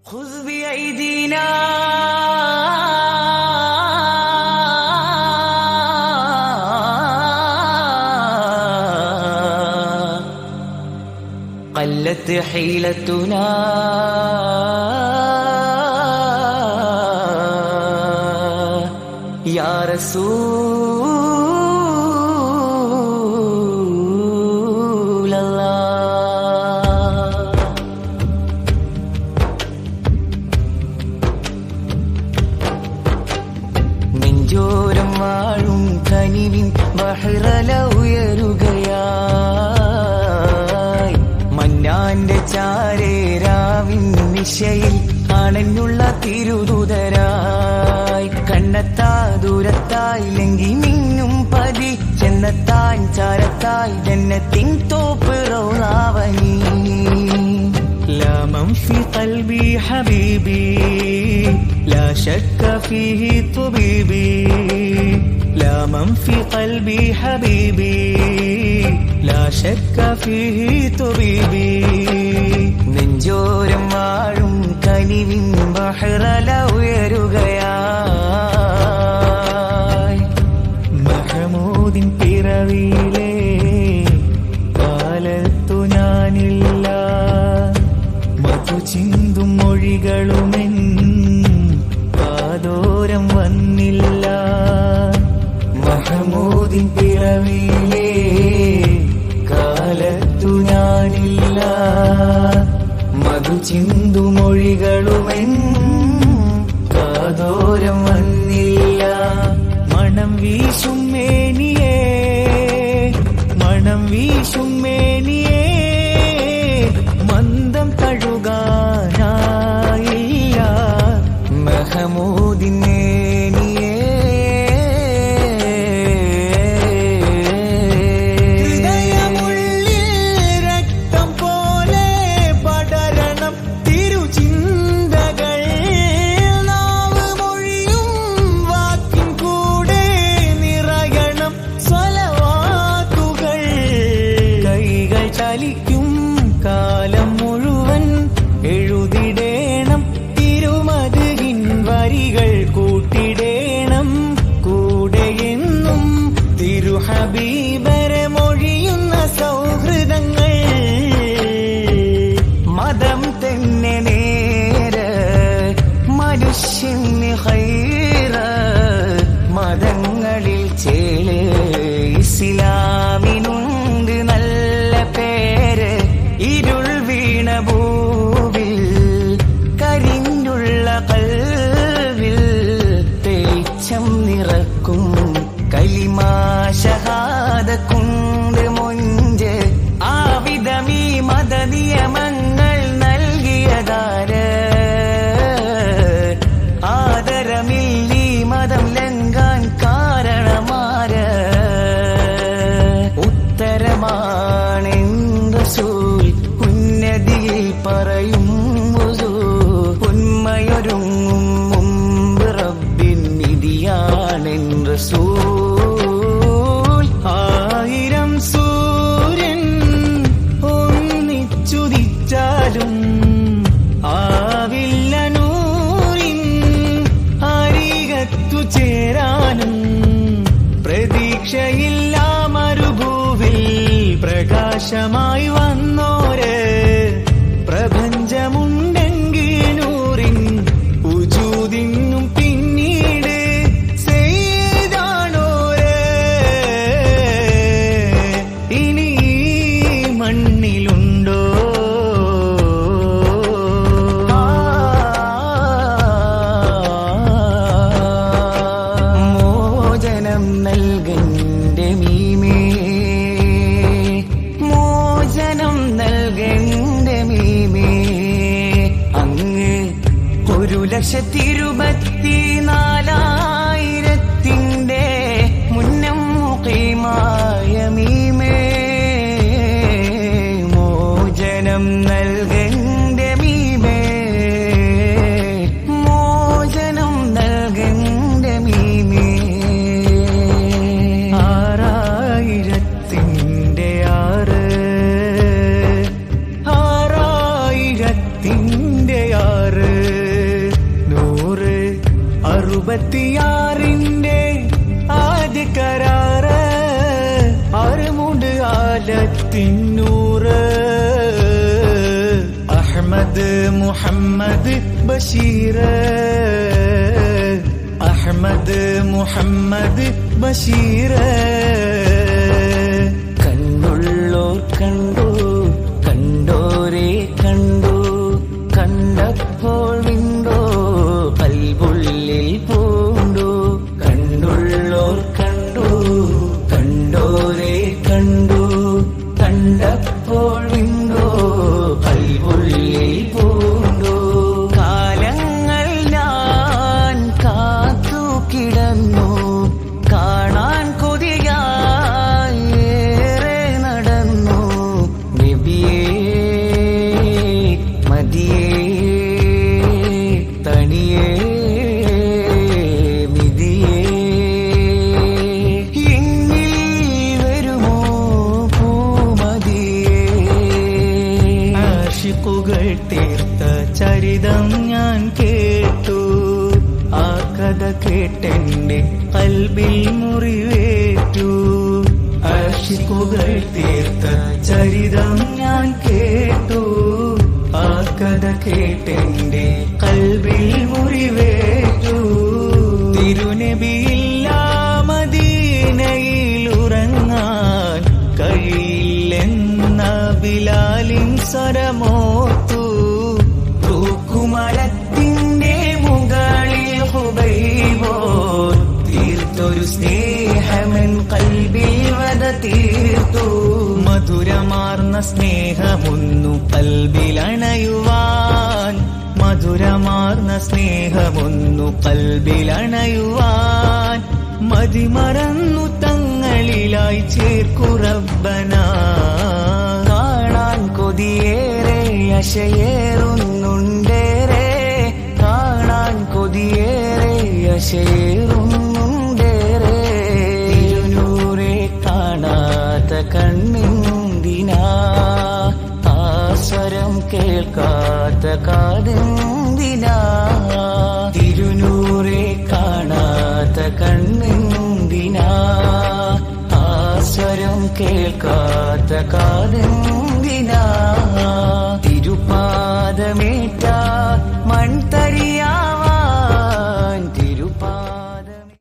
خذ بأيدينا قلت حيلتنا يا رسول الله. നെഞ്ചോരം വാഴും കനിവിൻ ബഹ്റല ഉയരുകയായി മന്നാന്റെ ചാരേരാവിൻ നിശയിൽ അണഞ്ഞുള്ള തിരുദൂതരായി കണ്ണത്താ ദൂരത്തായി ലങ്കി മിന്നും പതി ചെന്നത്താൻ ചാരത്തായി ജന്നത്തിൻ തോപ്പ് റൗളാവനി. لا من في قلبي حبيبي لا شك فيه طبيبي لا من في قلبي حبيبي لا شك فيه طبيبي. നെഞ്ചോരം വാഴും കനിവിൻ ബഹ്റല ഉയരുകയായി മഹമൂദിൻ പിറവിയിലെ കാലത്തു ഞാനില്ല മധു ചിന്തും മൊഴികളുമെൻ കാതോരം വന്നില്ല. മഹമൂദിൻ പിറവിയിലെ കാലത്തു ഞാനില്ല മധു ചിന്തും മൊഴികളുമെൻ കാതോരം വന്നില്ല. മണം വീശും മേനിയേ മണം വീശും മേനിയേ മന്ദം കഴുകാനായില്ല മഹമൂദിൻ മേനിയേ. ചലിക്കും കാലം മുഴുവൻ എഴുതിടേണം തിരുമദ്ഹിൻ വരികൾ കൂട്ടിടേണം കൂടെയെന്നും തിരുഹബീബരെ മൊഴിയുന്ന സൗഹൃദങ്ങൾ. മതം തന്നെ നേര് മനുഷ്യന് ഖൈറ് മതങ്ങളിൽ ചേല് ഇസ്ലാമിനുണ്ട് നല്ല പേര്. ഇരുൾ വീണ ഭൂവിൽ കരിഞ്ഞുള്ള കൽവിൽ തെളിച്ചം നിറക്കും കലിമാ ഷഹാദത്തുണ്ട് മൊഞ്ച്. ആവിധമീ മതനിയമങ്ങൾ നൽകിയതാര് ആദരമില്ലീ മതം ലംഘാൻ കാരണമാര്. ഉത്തരമാണെന്ന് റസൂൽ ഉന്നതിയിൽ പറയും ഉന്മയൊരുങ്ങും മുമ്പ് റബ്ബിൻ നിധിയാണെന്ന് റസൂൽ. ആയിരം സൂര്യൻ ഒന്നിച്ചുദിച്ചാലും ആവില്ല നൂറിൻ അരികത്തു ചേരാനും പ്രതീക്ഷയില്ല മരുഭൂവിൽ പ്രകാശമായി വന്നോര് പ്രപഞ്ചമുണ്ടെങ്കിൽ നൂറിൻ ഉജൂദിനും പിന്നീട് സെയ്താണോര് ഇനി മണ്ണിലുണ്ടോ. മോചനം നൽകന്റെ മീമേ മോചനം നൽകന്റെ മീമേ അങ്ങ് 1,24,000 മുന്നം മുഖീമായ മീമേ മോചനം നൽകന്റെ മീമേ മോചനം നൽകന്റെ മീമേ. 6,000 6,000 6,000 66-ന്റെ ആദ്യ കരാറ് അറുമുണ്ട് ആലത്തിന്നൂറ് അഹ്മദ് മുഹമ്മദ് ബഷീർ അഹ്മദ് മുഹമ്മദ് ബഷീർ കണ്ടുള്ളോർ കണ്ടു കണ്ടോരെ കണ്ടു കണ്ടപ്പോൾ വിണ്ടോ കൽബുള്ളിൽ പൂണ്ടു കണ്ടുള്ളോർ കണ്ടു കണ്ടോരെ കണ്ടു കണ്ടപ്പോൾ വിണ്ടോ കൽബുള്ളിൽ പൂണ്ടു കാലങ്ങൾ ഞാൻ കാത്തു കിടന്നു കാണാൻ കൊതിയായി ഏറെ നടന്നു നബിയേ മദിയേ തണിയേ മിതിയേ എന്നിൽ വരുമോ പൂമതിയേ ആശിഖുകൾ തീർത്ത ചരിതം ഞാൻ കേട്ടു ആ കഥ കേട്ടെന്റെ കൽബിൽ മുറിവേറ്റു ആശിഖുകൾ തീർത്ത ചരിതം ഞാൻ കേട്ടു ആ കഥ കേട്ടെന്റെ കൽബിൽ മുറിവേറ്റു തിരുനബിയില്ല മദീനയിൽ ഉറങ്ങാൻ കഴിയില്ലെന്ന ബിലാലിൻ സ്വരമോർത്തു തൂക്കുമരത്തിന്റെ മുകളിൽ ഹുബൈബോ തീർത്തൊരു സ്നേഹമെൻ കൽബിൽ വധ തീർത്തു മധുരമാർന്ന സ്നേഹമൊന്നു കൽബിലണയുവാൻ മധുരമാർന്ന സ്നേഹമൊന്നു കൽബിലണയുവാൻ മതിമറന്നു തങ്ങളിലായി ചേർക്കു റബ്ബന കാണാൻ കൊതിയേറെ അശയേറുന്നുണ്ടേറെ കാണാൻ കൊതിയേറെ അശയേറുന്നുണ്ടേറെ തിരുനൂറെ കാണാത്ത കണ്ണെന്തിനാ ആ സ്വരം കേൾക്കാത്ത കാതെന്തിനാ തിരുനൂറെ കാണാത്ത കണ്ണെന്തിനാ ആ സ്വരം കേൾക്കാത്ത കാതെന്തിനാ തിരുപാദമേറ്റ മൺതരിയ